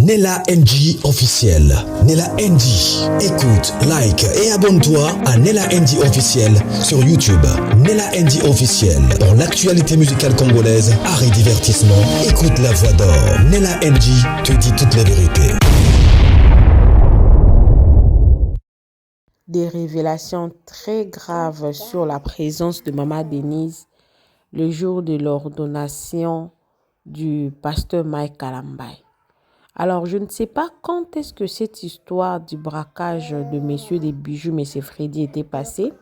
Nella NG officiel. Nella NG. Écoute, like et abonne-toi à Nella NG officiel sur YouTube. Nella NG officiel. Pour l'actualité musicale congolaise, art et divertissement, écoute la voix d'or. Nella NG te dit toute la vérité. Des révélations très graves sur la présence de Maman Denise le jour de l'ordonnation du pasteur Mike Kalambai. Alors, je ne sais pas quand est-ce que cette histoire du braquage de messieurs des bijoux, messieurs Freddy, était passée,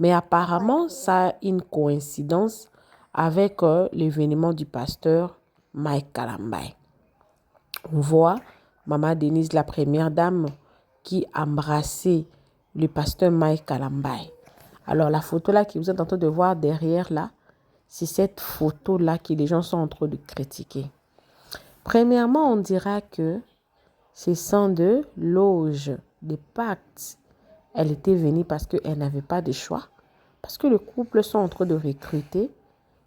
mais apparemment, ça a une coïncidence avec l'événement du pasteur Mike Kalambai. On voit Maman Denise, la première dame, qui embrassait le pasteur Mike Kalambai. Alors, la photo là que vous êtes en train de voir derrière là, c'est cette photo là que les gens sont en train de critiquer. Premièrement, on dira que ce sont de loges, des pactes. Elle était venue parce qu'elle n'avait pas de choix. Parce que le couple sont en train de recruter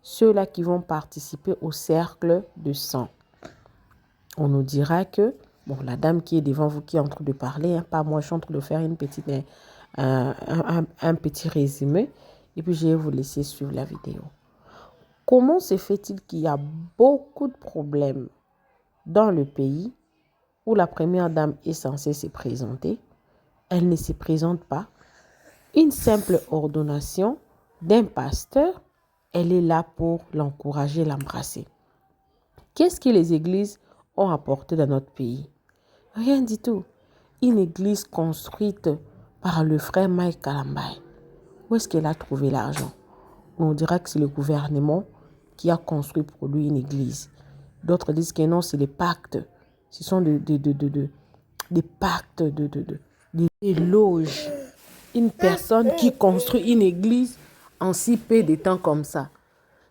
ceux-là qui vont participer au cercle de sang. On nous dira que, bon, la dame qui est devant vous, qui est en train de parler, hein, pas moi, je suis en train de faire un petit résumé. Et puis, je vais vous laisser suivre la vidéo. Comment se fait-il qu'il y a beaucoup de problèmes dans le pays où la première dame est censée se présenter? Elle ne se présente pas. Une simple ordonnation d'un pasteur, elle est là pour l'encourager, l'embrasser. Qu'est-ce que les églises ont apporté dans notre pays? Rien du tout. Une église construite par le frère Mike Kalambai. Où est-ce qu'elle a trouvé l'argent? On dira que c'est le gouvernement qui a construit pour lui une église. D'autres disent que non, c'est les pactes. Ce sont des pactes, des loges. Une personne qui construit une église en si peu de temps comme ça.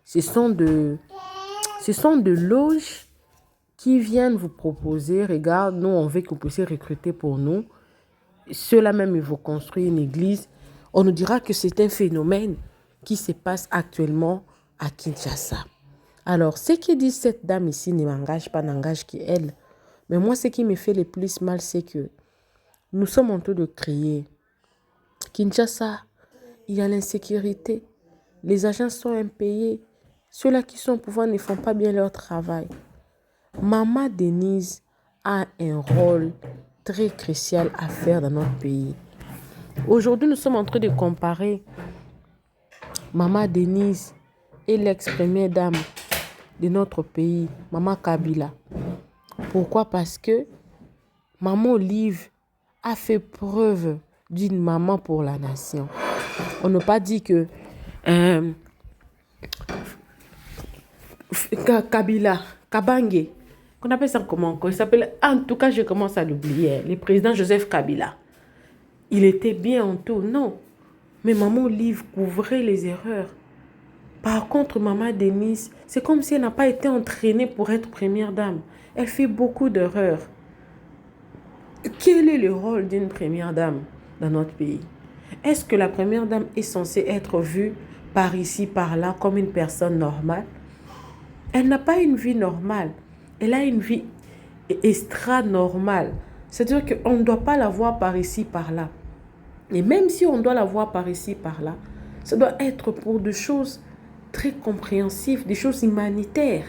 Ce sont de loges qui viennent vous proposer, regarde, nous on veut que vous puissiez recruter pour nous. Ceux-là même, ils vont construire une église. On nous dira que c'est un phénomène qui se passe actuellement à Kinshasa. Alors, ce que dit cette dame ici ne m'engage pas, n'engage qu'elle. Mais moi, ce qui me fait le plus mal, c'est que nous sommes en train de crier. Kinshasa, il y a l'insécurité. Les agents sont impayés. Ceux-là qui sont au pouvoir ne font pas bien leur travail. Maman Denise a un rôle très crucial à faire dans notre pays. Aujourd'hui, nous sommes en train de comparer Maman Denise et l'ex-première dame de notre pays, Maman Kabila. Pourquoi? Parce que Maman Olive a fait preuve d'une maman pour la nation. On n'a pas dit que Kabila, Kabange, qu'on appelle ça comment? Il s'appelle, en tout cas, je commence à l'oublier, le président Joseph Kabila. Il était bien en tout, non. Mais Maman Olive couvrait les erreurs. Par contre, Maman Denise, c'est comme si elle n'a pas été entraînée pour être première dame. Elle fait beaucoup d'erreurs. Quel est le rôle d'une première dame dans notre pays? Est-ce que la première dame est censée être vue par ici, par là, comme une personne normale? Elle n'a pas une vie normale. Elle a une vie extra-normale. C'est-à-dire qu'on ne doit pas la voir par ici, par là. Et même si on doit la voir par ici, par là, ça doit être pour des choses très compréhensives, des choses humanitaires.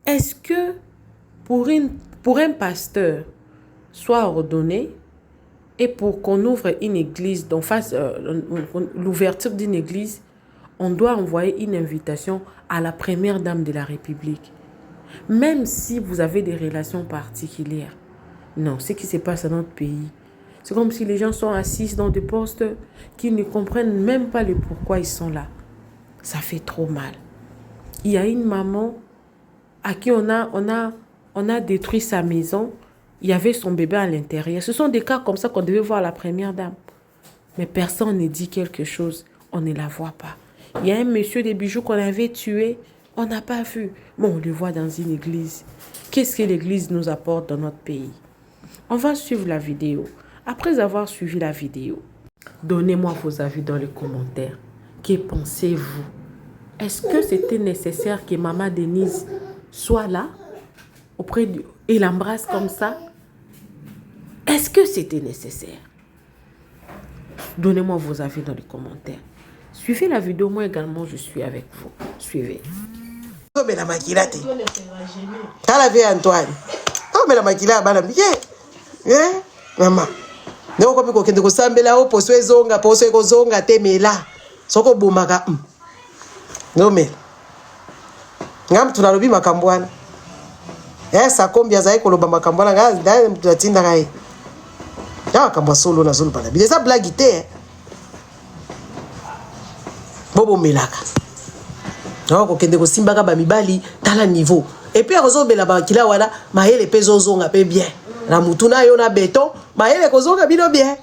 Est-ce que pour un pasteur soit ordonné et pour qu'on ouvre une église, donc fasse l'ouverture d'une église, on doit envoyer une invitation à la première dame de la République? Même si vous avez des relations particulières. Non, ce qui se passe dans notre pays, c'est comme si les gens sont assis dans des postes qui ne comprennent même pas le pourquoi ils sont là. Ça fait trop mal. Il y a une maman à qui on a détruit sa maison. Il y avait son bébé à l'intérieur. Ce sont des cas comme ça qu'on devait voir la première dame. Mais personne ne dit quelque chose. On ne la voit pas. Il y a un monsieur des bijoux qu'on avait tué. On n'a pas vu. Mais on le voit dans une église. Qu'est-ce que l'église nous apporte dans notre pays? On va suivre la vidéo. Après avoir suivi la vidéo, donnez-moi vos avis dans les commentaires. Que pensez-vous? Est-ce que c'était nécessaire que Maman Denise soit là? il l'embrasse comme ça. Est-ce que c'était nécessaire? Donnez-moi vos avis dans les commentaires. Suivez la vidéo, moi également je suis avec vous. Suivez. Mais la maquilla, t'as la vie Antoine. Oh, mais la maquilla, madame, maman. Non, comme quand tu as là, poso ezonga, te mais là. Soko boumaka. Non, mais. Ngam tu nalobi makambwana. Ça combien ça ko loba makambwana nga da tinda kai. Ya kamba solo na zone bana. Bisa blague te. Bobo melaka. Non, ko kende ko simbaka ba mibali tala niveau. Et puis ozobela ba kila wala mahele pezo zonga pe bien. Na mutuna yo na béton, mahele ko zonga bino bien.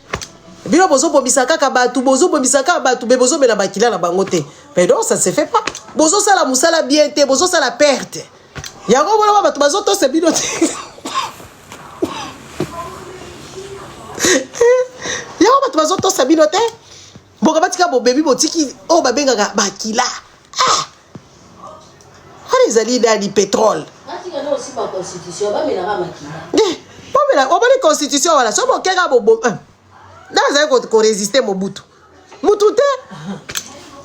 Bino bozo bomisaka ka batu, bozo bomisaka batu, be bozo bela ba kila na bango te. Mais non, ça se fait pas. Bozo sala musala bien te, bozo sala perte. Yango bona ba batu bazo to se bino te. Yango batu bazo to se bino te. Boka batika bo baby botiki o ba benga ba kila. Ah. Les alliés du pétrole. Aussi par constitution, va mais la maquille. On va la constitution voilà, so bon kera bobo. Dans ça qu'on résister Mobutu. Mutute.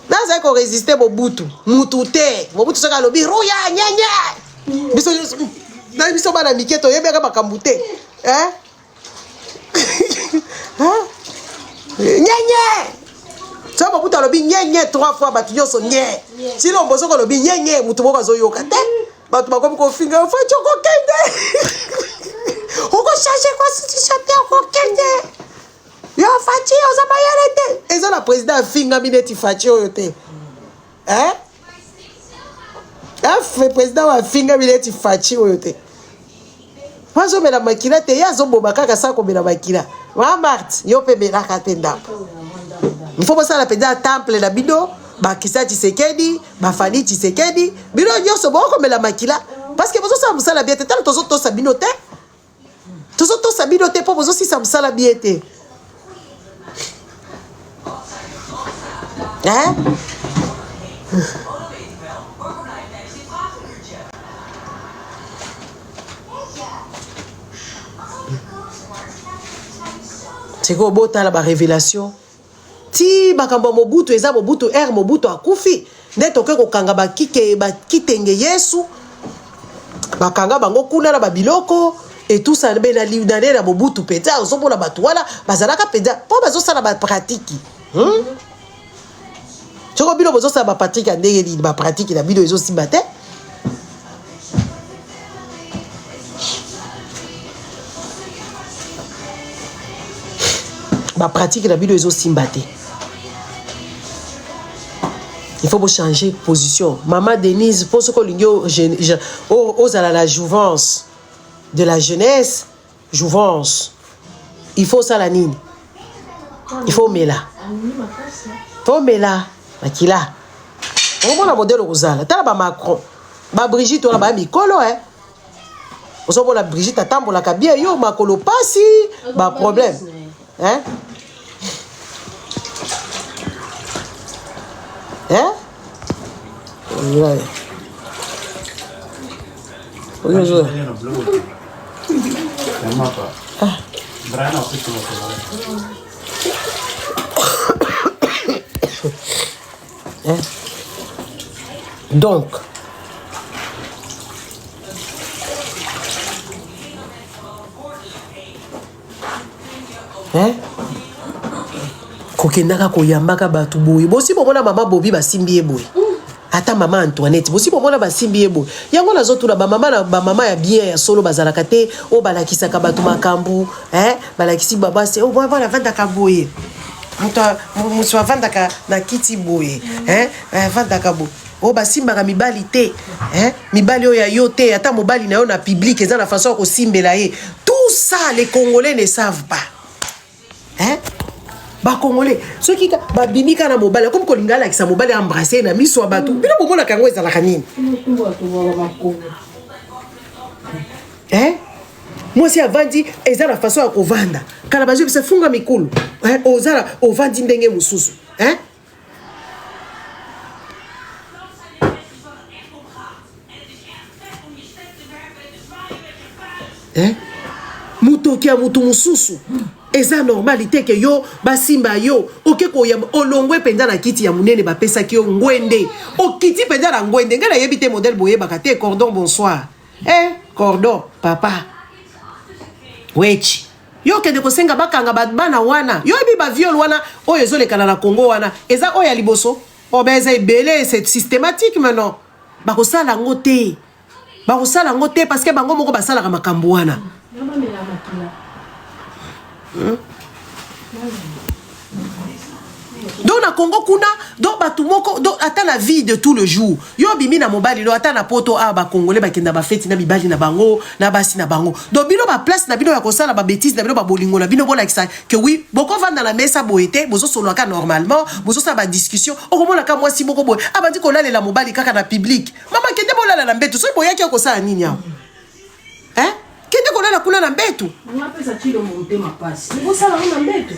Dans ça qu'on résister Mobutu. Mutute. Mobutu so ka lobi roya nyanya. Biso na biso bana miketo yebeka bakambute. Hein? Hein? Nyanya. Ça va pour le bien 3 fois batuyo son nye. Si l'on bosse le bien nye mutu boka zo yokate. Batu ba comme ko finga fa choko kende. On ko changer constitution te ko kende. Yo fachi o za bayarete. Et ça la président finga bineti fachi o yote. Hein? Le président wa finga bineti fachi o yote. Wazo mena makila te ya zo bobaka ka sa ko mena makila. Wa Mart yo pe mena ka tenda. Il faut passer à la pédale temple la bido, ba Kisa Tshisekedi, ba Fali Tshisekedi, bido nyoso bo comme la makila parce que bozo ça musala bien tete tozo to sabinote. Tozo to sabinote po bozo si ça musala bien te. Hein? C'est quoi bota la révélation? Ti bakamba Mobutu eza Mobutu Mobutu akufi ndeto ke kokanga bakitenge Yesu bakanga bango kuna na babiloko et tout ça be na liudane na Mobutu peta ozomona batu wala bazalaka peta po bazosala ba pratique choko bilo bazosala ba pratique ndenge ni ba pratique na bilo ezosimba te ba pratique na bilo ezosimba te. Il faut changer de position. Maman Denise, pour ce qu'on ose à la jouvence de la jeunesse, jouvence. Il faut ça la nine. Il faut Mela. Il faut Mela. Makila. On voit la modèle Rosala. T'as la Macron. Ba Brigitte, on a ba Mikolo, hein. On voit la Brigitte, attends, on la bien, yo, Makolo, pas si. Ba problème. Hein? Hein? Ouais. Hein? Donc, hein? Kokendaka koyambaka batu boye bosi bomona mama Bobi basimbi eboye ata mama Antoinette bosi bomona basimbi eboye yango nazotuna ba mama ya bien ya solo bazalaka te o balakisaka batu makambu balakisi baba se o voilà vanda ka boye mutu avandaka na kiti boye avandaka boye o basimbaka mibali te mibali oyo ya yo te ata mobali na yo na public eza na façon ko simbela ye tout ça les Congolais ne savent pas ba Congolais ceux qui ba bimika na mobile comme ko lingala ki sa mobile embrasser na miso abatu bino bomona kango ezalaka nini moi si avandi eza la façon ya kovanda kala bazwi se funga mikulu ozala ovandi ndenge mususu mutoki ya mutu mususu eza normalité ke yo basimba yo okeko ya olongwe penza na kiti ya munene bapesa ki yo ngwende okiti penza na ngwende ngala yebite modèle boye bakate cordon bonsoir cordon papa wechi yo kende kosenga bakanga bana wana yo ebi ba viol wana oyo ezolekana na Congo wana eza oyo ya liboso obeza ebele c'est systématique maintenant bakosala ngote parce que bango moko basala makambo wana donc na Congo kuna donc batu moko donc ata la vie de tout le jour yo bimi na mobali lo ata na poto ba congolais bakenda ba fête na bibali na bango na basi na bango donc bino ba place na bino ya kosala ba bêtise na bino ba bolingo na bino bola kisa que oui boko vanda na mesa boete bozo solo ka normalement bozo sa ba discussion okomona ka mwasi moko boye abandi ko lalela mobali kaka na public mama kende bolala na mbeto so boyaki ko sa nini yao kende ko lala kuna na mbeto ngapesa chilo monte mapasi ngo sala na mbeto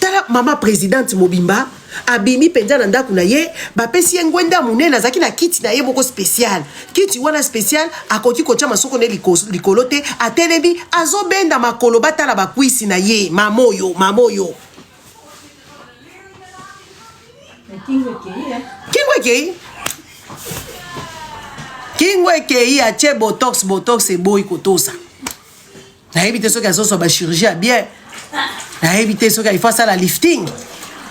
tala mama présidente Mobimba abimi penza na ndako na ye bapesi ngwenda munene azaki na kiti na ye moko spécial kiti wana spécial akoki kocha masoko ne likolote atelebi azobenda makolo batala bakwisi na ye mamoyo Kingwe kei ache botox e boy kotosa na ebite soki azoso ba chirurgie bien na ebite soki il faut ça la lifting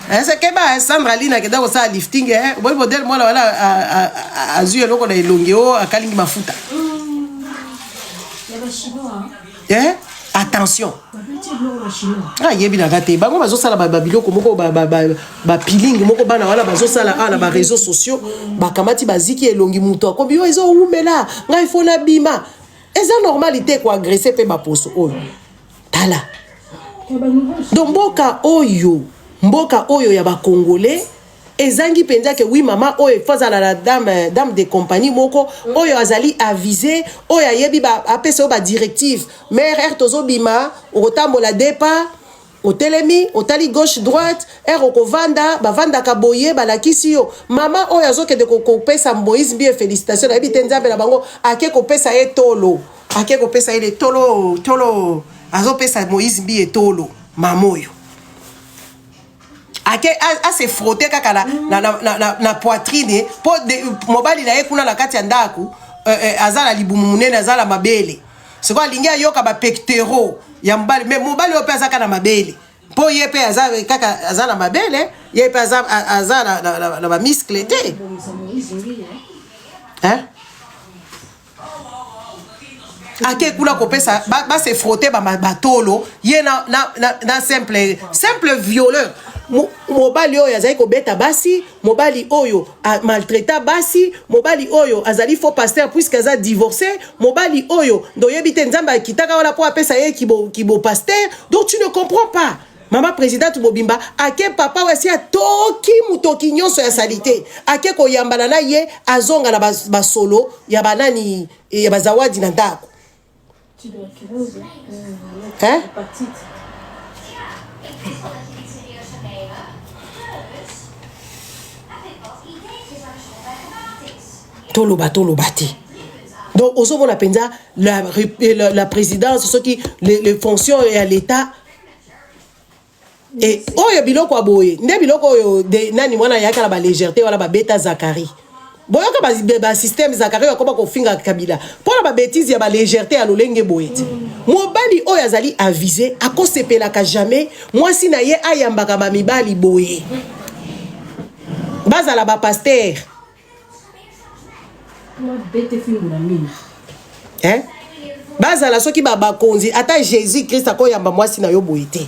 c'est que ba Sandra Lina ke dako ça lifting bon modèle moi wala azu eloko na elongeo akalingi mafuta attention yebi na gate bango bazo sala ba biloko moko ba peeling moko bana wala bazo sala na ba réseaux sociaux bakamati baziki elongi muto akobi yo ezo umela ngai fona bima eza normalité ko agresser pe ba poso oyo tala donc mboka oyo ya ba congolais ezangi penza ke oui mama oyo fazala la dame de compagnie moko oyo azali avisé oyo ayebi ba apesa ba directive mère tozo bima otambola depa otelemi otali gauche droite okovanda bavanda kaboye balakisi yo mama oyo azoke de kopesa Moïse bien félicitations ayebi tenzambe na bango ake kopesa ye tolo ake kopesa ye tolo azopesa Moïse bien tolo mamoyo a se frotter kaka na poitrine po mobali na ye kuna na kati ya ndaku azala libumu munene azala mabele siko alingi ayoka ba pectoraux ya mobali mais mobali ope azaka na mabele po ye pe azala kaka azala mabele ye pe azala na ba muscle te ake kuna kopesa ba se frotter ba batolo ye na simple violeur mobali oyo azali kobeta basi mobali oyo maltraita basi mobali oyo azali faux pasteur puisque aza divorcé mobali oyo ndoyebi te nzambe akitaka wala po apesa ye kibo pasteur donc tu ne comprends pas mama présidente Mobimba ake papa wasi atoki mutoki nyonso ya salite ake koyambana na ye azonga na basolo ya banani ya bazawadi na ndako toloba te donc on a penza la présidence ceux qui les fonctions et à l'état et oyo biloko aboye nde biloko oyo de nani mwana yaka la ba légèreté wala ba beta Zakari boyoka ba système Zakari yakoba ko finga Kabila pour la bêtise ya ba légèreté à lolenge boyete mobali oyo azali avisé akosepela ka jamais moi si na ye ayambaka ba mibali boye bazala ba pasteur bazala soki bakonzi ata Jésus Christ akoyamba mwasi na yo boye te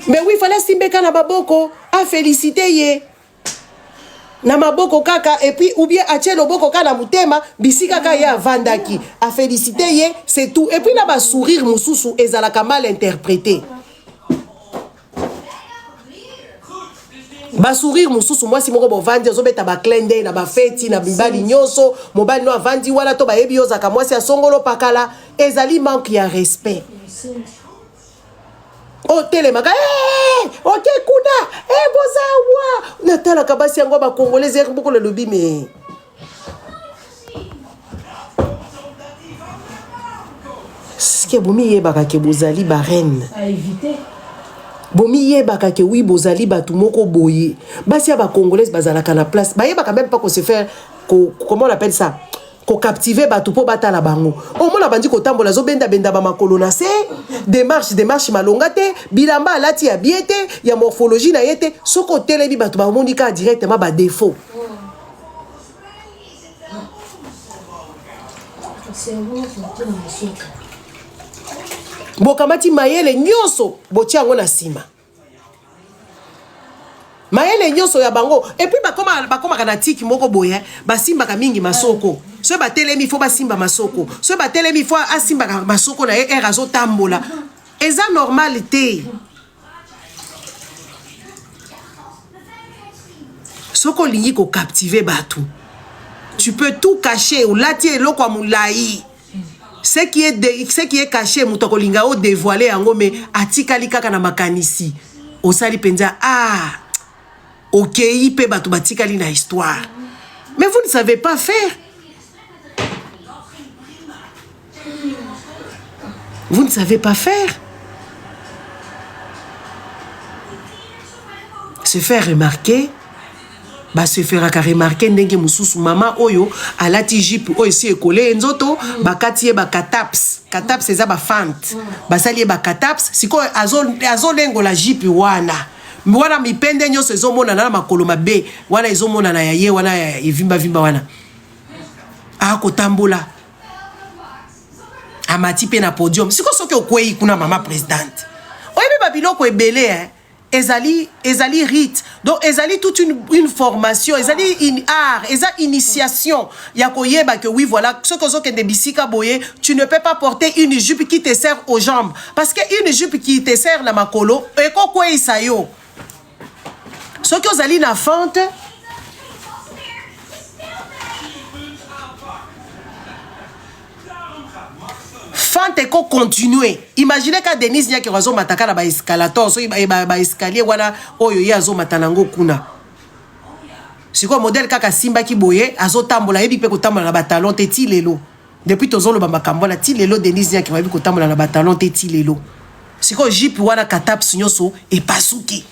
mais oui fallait simbeka na baboko a féliciter ye na maboko kaka et puis ou bien atie loboko kaka na mutema bisika kaka ya vandaki a féliciter ye c'est tout et puis na ba sourire mususu ezalaka mal interprété ba sourire mususu mwasi moko bovandi azobeta ba klende na ba feti na bibali nyonso mobali no avandi wala to bayebi yozaka mwasi asongolo pakala ezali manque ya respect o telemaka ok kuna bozawa natala kabasi yango ba congolais beaucoup le lobby mais Ce que bomi yebaka ke bozali ba reine. À éviter. Bomi yebaka ke oui bozali batu moko boye. Basi ya ba congolaise bazalaka na place. Ba yebaka même pas qu'on se faire comment on appelle ça? Ko captiver batu po batala bango. O mona bandi ko tambola zo benda ba makolo na se. Démarche malonga te, bilamba alati ya biete, ya morphologie na yete, soko telebi batu ba monika directement ba défaut. Bokamati mayele nyonso botia ngo na sima. Mayele nyonso ya bango et puis bakoma kana tiki moko boye basimba ka mingi masoko. So ba telemi fo basimba masoko. So ba telemi fo asimba masoko na erazo tambola. Eza normalité. Soko lingi ko captiver batu. Tu peux tout cacher ou lati eloko amulai. Ce qui est caché mutoko linga o dévoiler yango mais atikali kaka na makanisi. Osali penza OK, il peut battre batikali na histoire. Mais vous ne savez pas faire. Vous ne savez pas faire. Se faire remarquer. Ba se faire remarquer ndenge mususu mama oyo alati jipe oyo si ekole nzoto bakati ba kataps eza ba fante basali ba kataps siko azolengo la jipe wana mipende nyonso ezomona na makolo mabe wana ezomona na yaye wana evimba wana akotambola amati pe na podium siko soki okwei kuna mama présidente oyebi babiloko ebele ezali rite donc ezali toute une formation ezali une art ezali initiation ya koyeba que oui voilà ce que zokende bisika boye tu ne peux pas porter une jupe qui te sert aux jambes parce que une jupe qui te sert na makolo ekokweisa yo ce que ozali na fente fante ko continuer. Imaginez que Denise nya ki razo mataka na ba escalator so ba escalier wana oyo ye azo matanango kuna. Siko modèle kaka simba ki boye azo tambola yebi pe ko tambola na batalon te ti lelo. Depuis tozo lo ba makambo na ti lelo Denise nya ki yebi ko tambola na batalon te ti lelo. Siko jipe wana katap sinyoso e pasuki.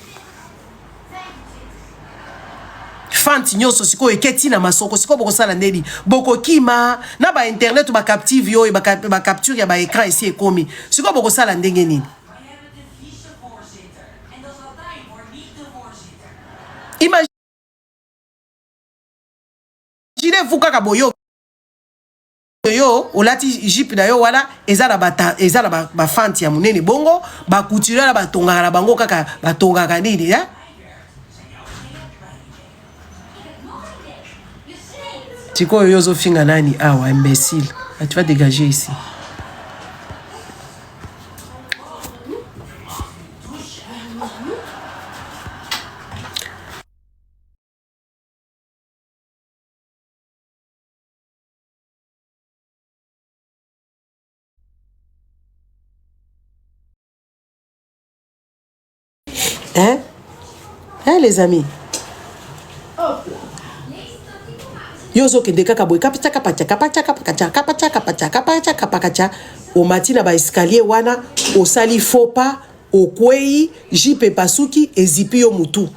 Fanti nyoso siko eketi na masoko siko boko sala ndeli boko kima na ba internet ba captive yo ba capture ya ba écran ici ekomi siko boko sala ndenge nini imagine vous kaka boyo yo olati jipe na yo wala ezala ba fanti ya munene bongo ba couture la ba tonga na bango kaka ba tonga ka nini ya Tiko yozo finga nani awa imbécile. Tu vas dégager ici. Hein les amis. Yozo kende kaka boy kapacha o matina ba escalier wana osali faux pas okwei jipe pasuki ezipi yo mutu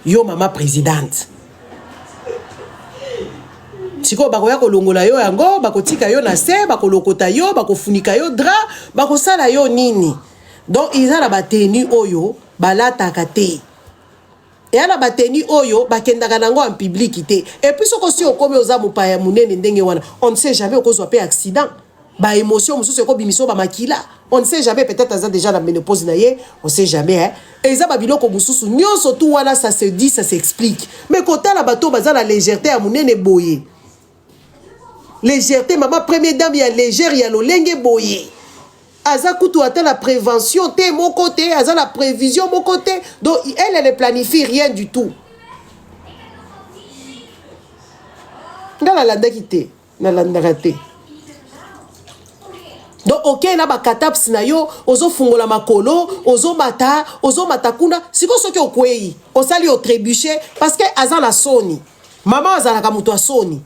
yo mama présidente siko bakoya kolongola yo yango bakotika yo na se bakolokota yo bakofunika yo dra bakosala yo nini donc izala bateni oyo balataka te et ala bateni oyo bakendaka nango en public te et puis soko si okomi oza mopaya munene ndenge wana on ne sait jamais okozwa pe accident ba émotion mususu ko bimiso ba makila on ne sait jamais peut-être aza déjà la ménopause na ye on sait jamais hein et za ba biloko mususu nyonso tout wana ça se dit ça s'explique mais kota la bato baza la légèreté ya munene boye légèreté maman première dame ya légère ya lolenge boye Aza kutu ata la prévention te mon côté, aza la prévision mon côté. Donc elle ne planifie rien du tout. Ngala landa kite, na landa raté. Donc OK na ba kataps na yo, ozo fungola makolo, ozo mata kuna, siko soki okwei, osali o trébucher parce que aza la soni. Maman aza la kamuto soni.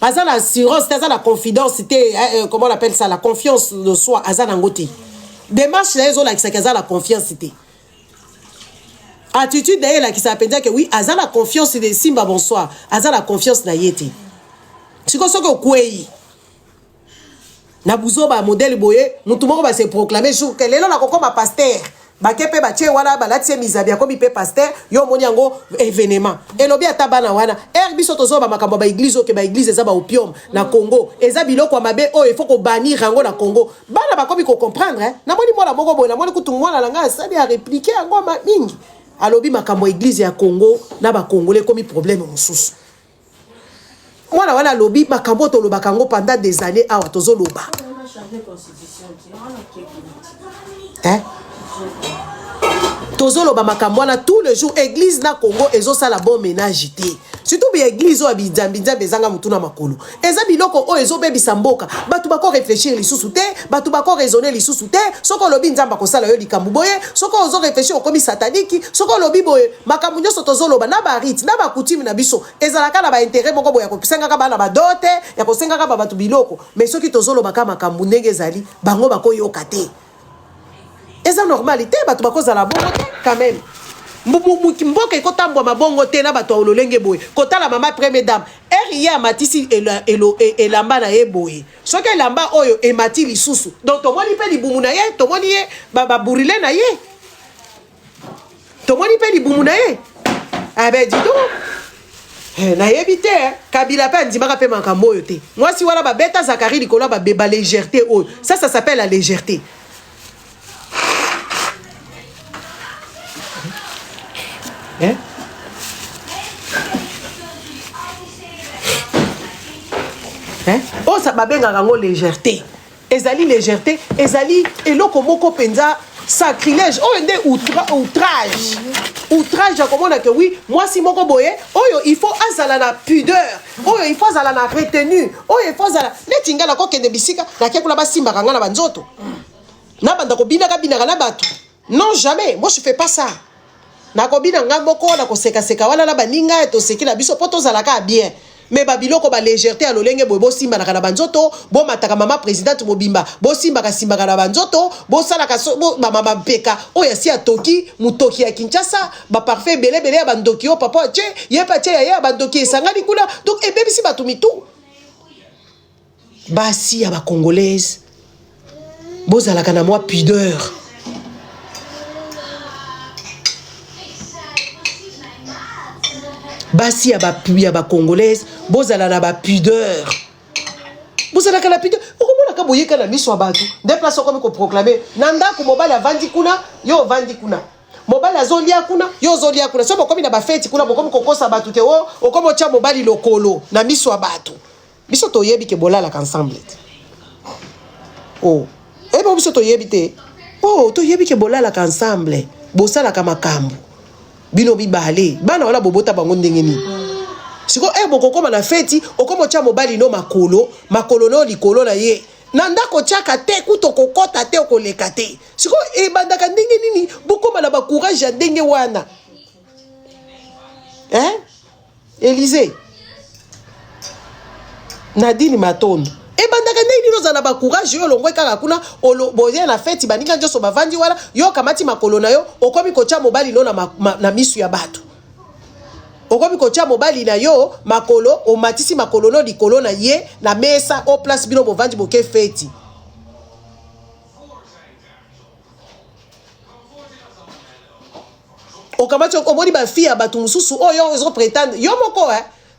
aza la assurance, aza la confidence, comment on appelle ça, la confiance de soi, aza nangote. Démarche là, ils qui aza la confiance, attitude d'ailleurs là qui s'appelle dire que oui, aza la confiance de Simba bonsoir, aza la confiance na yete. Si ko soko kwei. Na buzo ba modèle boye, mutu moko ba se proclamer jour que lelo na koko ma pasteur. Ba kepe ba tie wana ba latie mizabia ko mi pe pasteur, yo moni yango événement. Elobi atabana wana, biso tozo ba makambo ba église o ke ba église eza ba opium na Congo. Eza biloko mabe o il faut ko bannir yango na Congo. Bana ba komi ko comprendre hein. Na moni mwana moko boye, na moni kutu mwana la nga sali a répliquer yango ma mingi. Alobi makambo église ya Congo na ba congolais komi problème mosusu. Mwana wana lobi makambo to loba kango pendant des années awa tozo loba. Hein? Tozo loba makambo wana tous les jours église na Congo ezo sala bon ménage té. Surtout bi église o abidjambidja bezanga mutuna makolo. Eza biloko o ezo bebisa mboka. Batu bako réfléchir lisusu té, batu bako raisonner lisusu té. Soko lobi nzamba ko sala yo likambu boye, soko ozo réfléchir okomi satanique, soko lobi boye makambo nyoso tozo loba na ba rite, na ba coutume na biso. Ezalaka na ba intérêt moko boya ko pisenga ka bana ba dote, ya ko senga ka ba batu biloko. Mais soki tozo loba ka makambo ndenge ezali, bango bako yoka té. Eza normalité batu bako zala bongo té quand même. Mboka ekotambwa mabongo te na bato ololenge boye kota la mama première dame ya matisi elamba na ye boye soki elamba oyo emati lisusu donc tomoni pe libumu na ye tomoni ye baburile na ye tomoni pe libumu na ye abe dido na yebi te Kabila pe andimaka pe makambo oyo te mwasi wana babeta Zakari likolo babeba légèreté oyo ça s'appelle la légèreté. Hein? Hein? Oh, ça m'a bien garango légèreté. Ezali légèreté, ezali eloko moko penza sacrilège. Oh, ende outrage. Outrage, comme on a que oui, moi si moko boye, oh il faut azala na pudeur. Oh il faut azala na retenue. Oh il faut azala. Les tinga na koke de bisika, na kekula ba simba kanga na banzoto. Na banda ko bina ka bina na batu. Non jamais, moi je fais pas ça. Na kobina ngamboko na koseka wala na baninga to seki na biso poto zalaka bien mais babiloko ba légèreté a lolenge boy bo simba na kana banzoto bo mataka mama présidente mobimba bo simba ka simba kana banzoto bo sala ka bo mama peka o ya si atoki mutoki ya Kinshasa ba parfait belé ya bandoki o papa che ye pa che ya bandoki esangani kuna donc e bebisi batumitu basi ya ba congolaise bo zalaka na moi pudeur. Basi ya ba congolaise bozala na ba pudeur bozala ka la pudeur okomona ka boyeka na miso abatu des place comme ko proclamer nanda ko mobali avandi kuna yo vandi kuna mobali azolia kuna yo zolia kuna so bokomi na ba feti kuna bokomi kokosa batu te o okomo cha mobali lokolo na miso abatu biso to yebi ke bolala ensemble oh bo biso to yebi te oh to yebi ke bolala ensemble bosala ka makambo bino bibale bana wala bobota bango ndenge ni siko boko koma na feti okomo cha mobali no makolo no likolo na ye na ndako chaka te kuto kokota te okoleka te siko bandaka ndenge nini bokoma na ba courage ndenge wana Élysée Nadine Matondo bandaka ndenge nini ozala ba courage yo longwe kaka kuna boye na feti baninga njoso bavandi wala yo kamati makolo na yo okomi kocha mobali no na misu ya bato okomi kocha mobali na yo makolo o matisi makolo no likolo na ye na mesa o place bino bovandi boke feti o kamati omoni ba fille ya bato mususu oyo ozo prétendre yo moko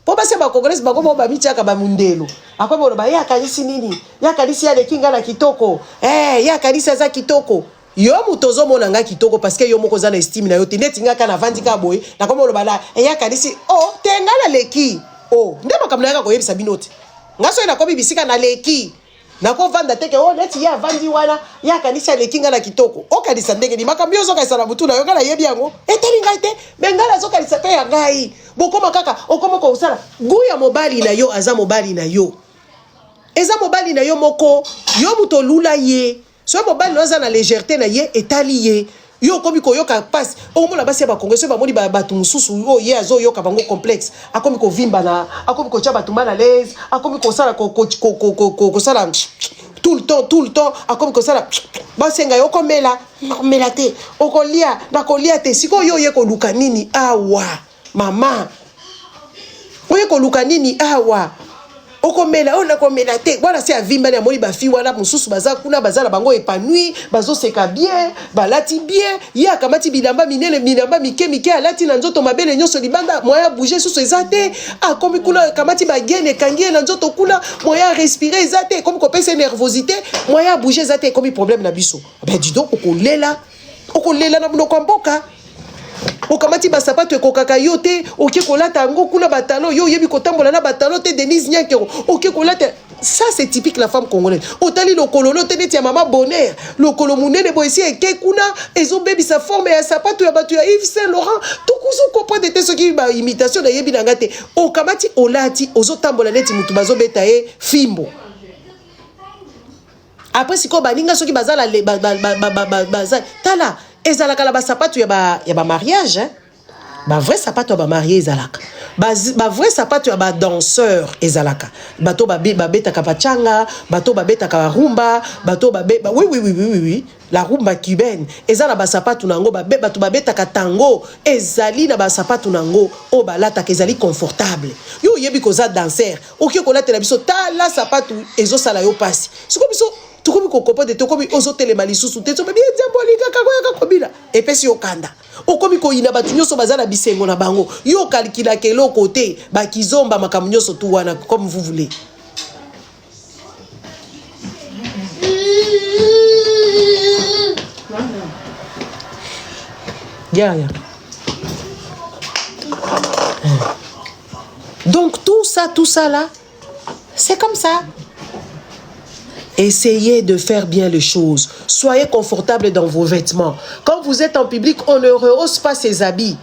po basi ba congolais ba komo ba michaka ba mundelo akomo ba ya kanisi nini ya kanisi ya lekinga na kitoko ya kanisi za kitoko yo mutozo mona nga kitoko parce que yo moko za na estime na yo tineti nga kana vandi ka boy na komo ba la ya kanisi tenga na leki nde makamna yaka ko yebisa binote ngaso ina ko bibisika na leki na ko vanda teke neti ya vandi wana ya kanisi ya lekinga na kitoko kanisa ndenge ni makamyo zo kaisa na butu na yo kana yebi yango eteli ngai te bengala zo kanisa pe ya ngai bokoma kaka okoma ko usala guya mobali na yo aza mobali na yo eza mobali na yo moko yo muto lula ye so mobali aza na légèreté na ye etali ye yo komi ko yoka passe o mo la basi ba congresso ba moni ba batu mususu o ye azo yoka bango complexe akomi ko vimba na akomi ko chaba tumba na l'aise akomi ko sala ko sala tout le temps akomi ko sala ba senga yo komela melate o kolia na kolia te siko yo ye ko luka nini awa mama o ye ko luka nini awa okomela ona komela te voilà c'est avimba na moni ba fi wana mususu baza kuna baza na bango épanoui bazo seka bien balati bien ya kamati bilamba minene bilamba mike alati na nzoto mabele nyonso libanda moya bouger susu ezate komi kuna kamati bagene kangie na nzoto kuna moya respirer ezate comme ko pesa nervosité moya bouger ezate comme problème na biso ben dis donc okolela na mnoko mboka okamati basapato ekokaka yo te oke kolata yango kuna batalo yo yebi kotambola na batalo te Denise Nyakero oke kolata ça c'est typique la femme congolaise otali lokolo te neti ya mama bonheur lokolo munene boisi eke kuna ezo bebi sa forme ya sapato ya batu ya Yves Saint Laurent tokuzo comprendre te soki ba imitation na yebi nanga te okamati olati ozotambola neti mutu bazobeta ye fimbo après siko baninga soki bazala tala ezalaka la basapato ya ba mariage hein? Ba vrai sapato ya ba marié ezalaka ba vrai sapato ya ba danseur ezalaka bato babetaka pachanga bato babetaka rumba bato oui la rumba cubaine ezala ba sapato nango bato babetaka tango ezali na ba sapato nango o balataka ezali confortable yo yebi koza danser oki kolatela biso tala sapato ezosala yo pasi siko biso tukomi kokopo de tokomi ozotelema lisusu te so bebi diabolika kakoyaka kobila epesi okanda okomi koyina batu nyonso baza na bisengo na bango yo kalkila keloko te bakizomba makambo nyonso tu wana comme vous voulez yeah. Donc tout ça là c'est comme ça. Essayez de faire bien les choses. Soyez confortable dans vos vêtements. Quand vous êtes en public, on ne rehausse pas ses habits.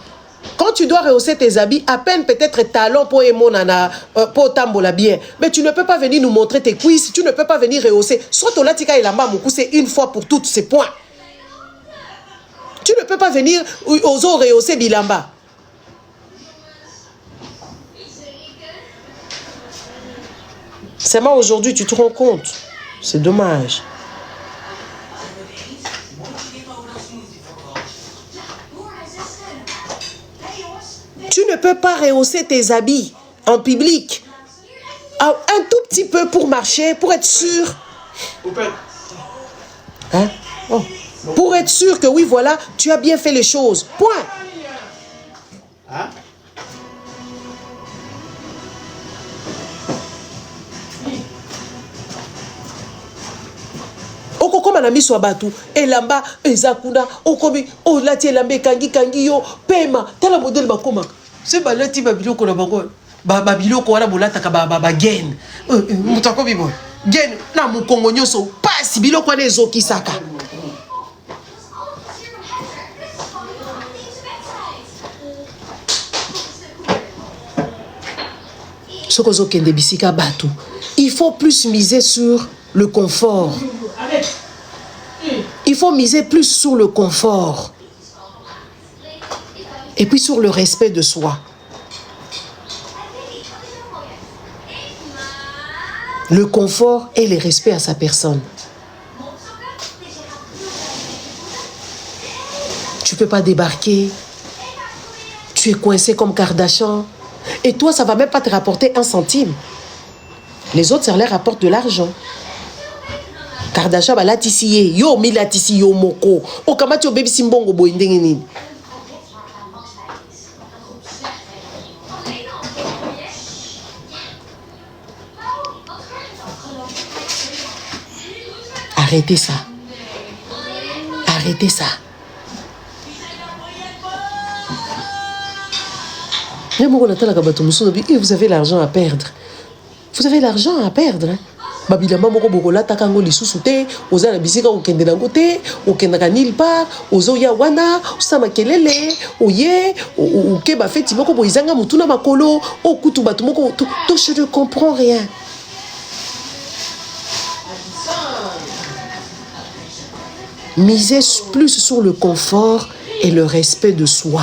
Quand tu dois rehausser tes habits, à peine peut-être talons pour émonana, pour tambola bien. Mais tu ne peux pas venir nous montrer tes cuisses. Tu ne peux pas venir rehausser. Soit au latika et la mamoukou, c'est une fois pour toutes, c'est point. Tu ne peux pas venir oser rehausser bilamba. C'est moi aujourd'hui, tu te rends compte. C'est dommage. Tu ne peux pas rehausser tes habits en public. Un tout petit peu pour marcher, pour être sûr. Hein? Oh. Pour être sûr que oui, voilà, tu as bien fait les choses. Point. Hein? Okoko manami so batu elamba ezakuna okomi olati elamba kangi yo pema tala modèle bakoma c'est balati babiloko na bango babiloko wana bolataka ba gen mutako bibo gen na mukongo nyoso pasi biloko wana ezokisaka sokozo kende bisika batu il faut plus miser sur le confort. Il faut miser plus sur le confort et puis sur le respect de soi. Le confort et le respect à sa personne. Tu ne peux pas débarquer. Tu es coincé comme Kardashian. Et toi, ça ne va même pas te rapporter 1 centime. Les autres, ça leur rapporte de l'argent. Kardashian balatisi yo milatisi yo moko okamati obebi simbongo boy ndenge nini. Arrêtez ça. Arrêtez ça. Vous avez l'argent à perdre. Vous avez l'argent à perdre. Hein? Babilamba moko bokola takango lisusu te oza na bisika okende nango te okendaka nil part ozoya wana osama kelele oye oke ba feti moko boizanga mutuna makolo okutu batu moko to je ne comprends rien. Miser plus sur le confort et le respect de soi.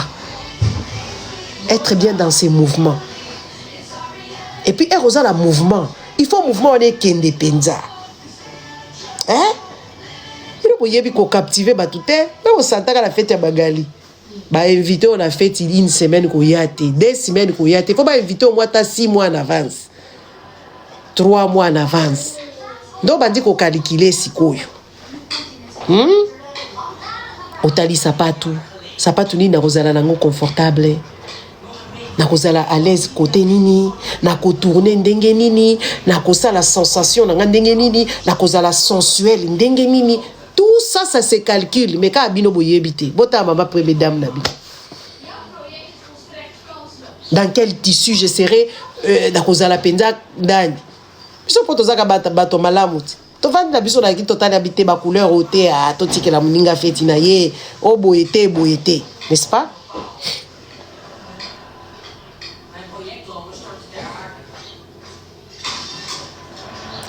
Être bien dans ses mouvements. Et puis, erosa la mouvement. Il faut mouvement, on est kende penza. Hein? Il faut y ko captiver batute. Mais on s'entend à la fête à Bagali. Bah invité on a fait une semaine ko yate, 2 semaines ko yate. Faut pas inviter au moins 6 mois en avance. 3 mois en avance. Donc bandi ko calculer sikoyo. Otali sapatu nini na kozala nango confortable. Na kozala à l'aise côté nini, na ko tourner ndenge nini, na kozala sensation na ndenge nini, na kozala sensuel ndenge nini. Tout ça, ça se calcule. Mais quand abino boyebite, bota maman première dame nabi. Dans quel tissu je serai na kozala penza ndani. Biso poto zaka bato malamuti. To vandi na biso na ki total habité ba couleur oté a to tike la muninga feti na ye, o boyete, n'est-ce pas?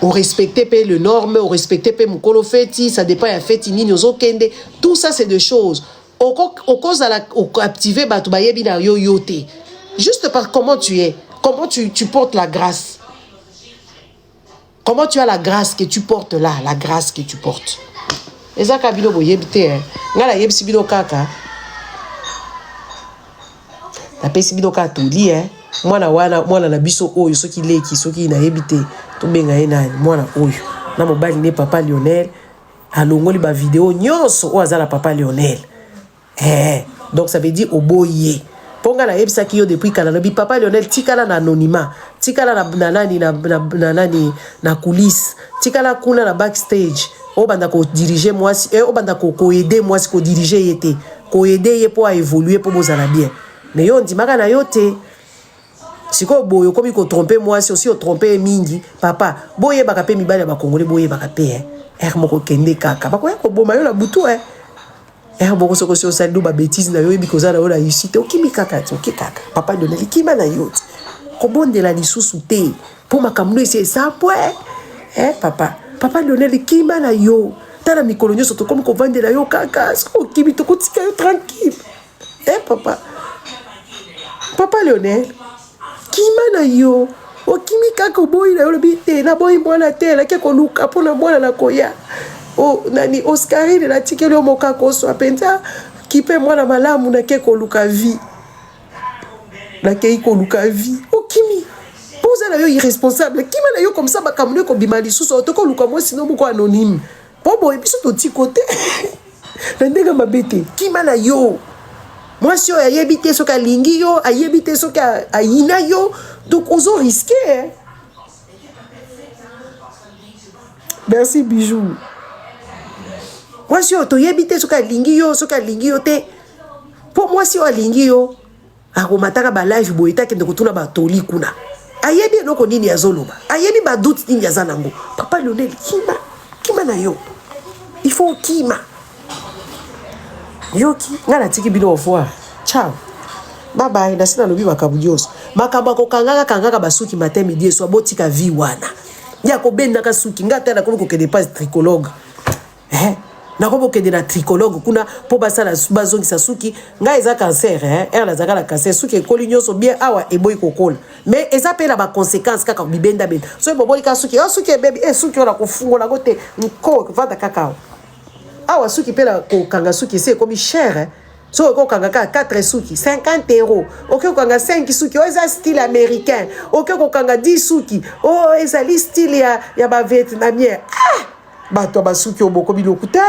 On respectait pas les normes, on respectait pas mon feti, ça dépend à feti ni nos okende. Tout ça c'est des choses. Au cause à la activer batubayebi na yo yote. Juste par comment tu es, comment tu portes la grâce. Comment tu as la grâce que tu portes là, la grâce que tu portes. Eza kabilo boyebite hein. Ngala yebisi bino kaka. La pesi bino kaka toli hein. Mwana na biso oyo soki leki soki na yebite. Tobenga ena mwana oyo na mobali ne papa Lionel alongoli ba vidéo nyonso o azala papa Lionel donc ça veut dire oboye ponga na yebisa ki yo depuis kala no bi papa Lionel tikala na anonymat tikala na nani na coulisse tikala kuna na backstage o banda ko diriger mwasi o banda ko aider mwasi ko diriger yete ko aider ye po a évoluer po bozala bien mais yo ndimaka na yo te. Si ko boyo komi ko tromper moi si aussi o tromper mingi papa boye bakape mibale ba congolais boye bakape moko kende kaka bakoya ko boma yo na butu boko soko si o sali ba bêtise na yo bikoza na yo la réussite okimi kaka ti kaka papa Lionel kima na yo ko bondela lisusu te po makamno ese sapo papa Lionel kima na yo tala mikolo nyoso to komi ko vandela yo kaka ko kimi to kotika yo tranquille papa Lionel kima na yo okimi kaka boyi na yo bite na boyi mwana te la ke ko luka pona mwana na koya o nani Oscarine la tikeli o moka ko so apenta kipe mwana malamu na ke ko luka vie na ke ko luka vie okimi poza na yo irresponsable kima na yo comme ça bakamune ko bimali suso to ko luka mo sino moko anonyme bobo ebiso to tikote na ndenge mabete kima na yo. Moi, si on a yébité ce qu'a lingio, a yébité ce qu'a inayo, donc on a risqué. Merci, bijou. Moi, si on a yébité ce qu'a lingio, te. Pour moi, si on a lingio, a remataka ba live boita qui ne retourne ba toli kuna. A yébé no konini ya zoloba. A yébé ba doute ni ya zanango. Papa Lionel, kima na yo. Il faut kima. Yoki, ngala tiki bino au revoir. Ciao. Bye bye. Nasina lobi makabudios. Makabako kangaka basuki matin midi et soir botika vi wana. Ya ko benda ka suki ngata na ko kende pas tricologue. Na ko kende na tricologue kuna po basala bazongi sa suki nga eza cancer la zaka la cancer suki ko linyoso bien awa e boy kokola. Mais eza pe la ba conséquences kaka bibenda ben. So boboli ka suki baby suki ona ko fungola gote nko vada kakao. Awa suki pela ko kanga suki c'est comme cher so ko kanga 4 suki 50 €. OK ko kanga 5 suki o eza style américain. OK ko kanga 10 suki o eza style ya ba vietnamien. Bato ba suki oboko bilokuta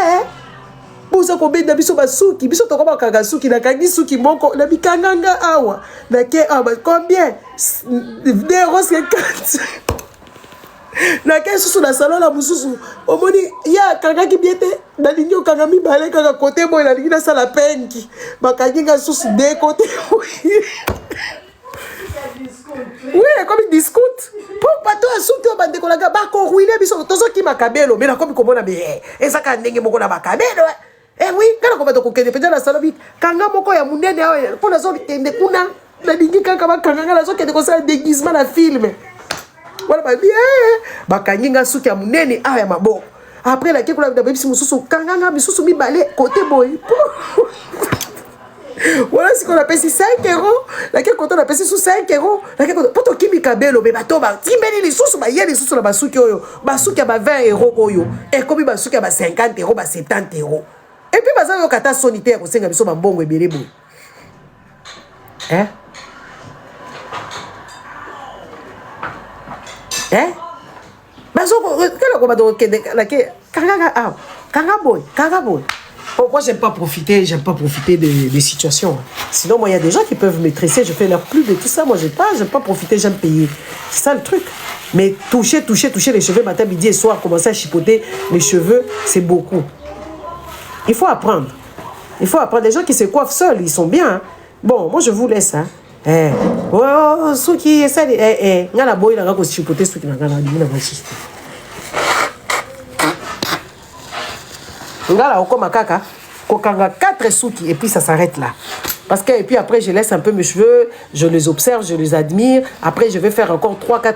boza ko benda biso ba suki biso to ko ba kanga suki na kangi suki moko na bikanganga awa na ke combien €50. Na kesu su na salon la mususu omoni ya kanga ki biete na linyo kanga mi bale kanga côté boy la linga sala penki bakanginga susu de côté oui comme discount pour pas toi suto bande ko la ba ko ruiner biso tozo ki makabelo mais na comme komona be ezaka ndenge moko na bakabelo oui kana ko bato ko kende penda na salon bi kanga moko ya munene awa pour na zo kende kuna na lingi kanga bakanga na zo kende ko sa déguisement na film. Voilà ba bien bakanyinga suki ya munene ya maboko après la keko la baby si mususu kanganga bisusu mibale côté boy. Voilà ce qu'on appelle 5 €. La keko on appelle sous 5 €. La keko poto kimi kabelo be bato ba timbeli les sous ba yeli sous la basuki oyo. Basuki ba 20 € oyo. Et comme basuki ba 50 €, ba 70 €. Et puis baza yo kata sonité ko senga biso ba mbongo ebele boy. Hein? Hein? Moi, j'aime pas profiter des situations. Sinon, moi, il y a des gens qui peuvent me tresser, je fais leur plus de tout ça. Moi, j'aime pas profiter, j'aime payer. C'est ça le truc. Mais toucher les cheveux matin, midi et soir, commencer à chipoter les cheveux, c'est beaucoup. Il faut apprendre. Les gens qui se coiffent seuls, ils sont bien. Hein. Bon, moi, je vous laisse. Hein. Oh, ceux qui essaient de. Nga la boy, la ko chipoter ceux qui n'a pas dit, na va chipoter. Nga la okoma kaka, kokanga 4 souki et puis ça s'arrête là. Parce que et puis après je laisse un peu mes cheveux, je les observe, je les admire. Après je vais faire encore 3-4.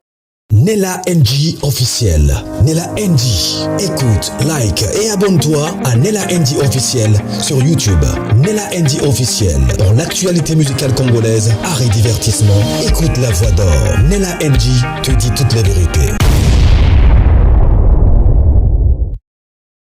Nella NG officiel. Nella NG. Écoute, like et abonne-toi à Nella NG officiel sur YouTube. Nella NG officiel. Pour l'actualité musicale congolaise, art et divertissement, écoute la voix d'or. Nella NG te dit toutes les vérités.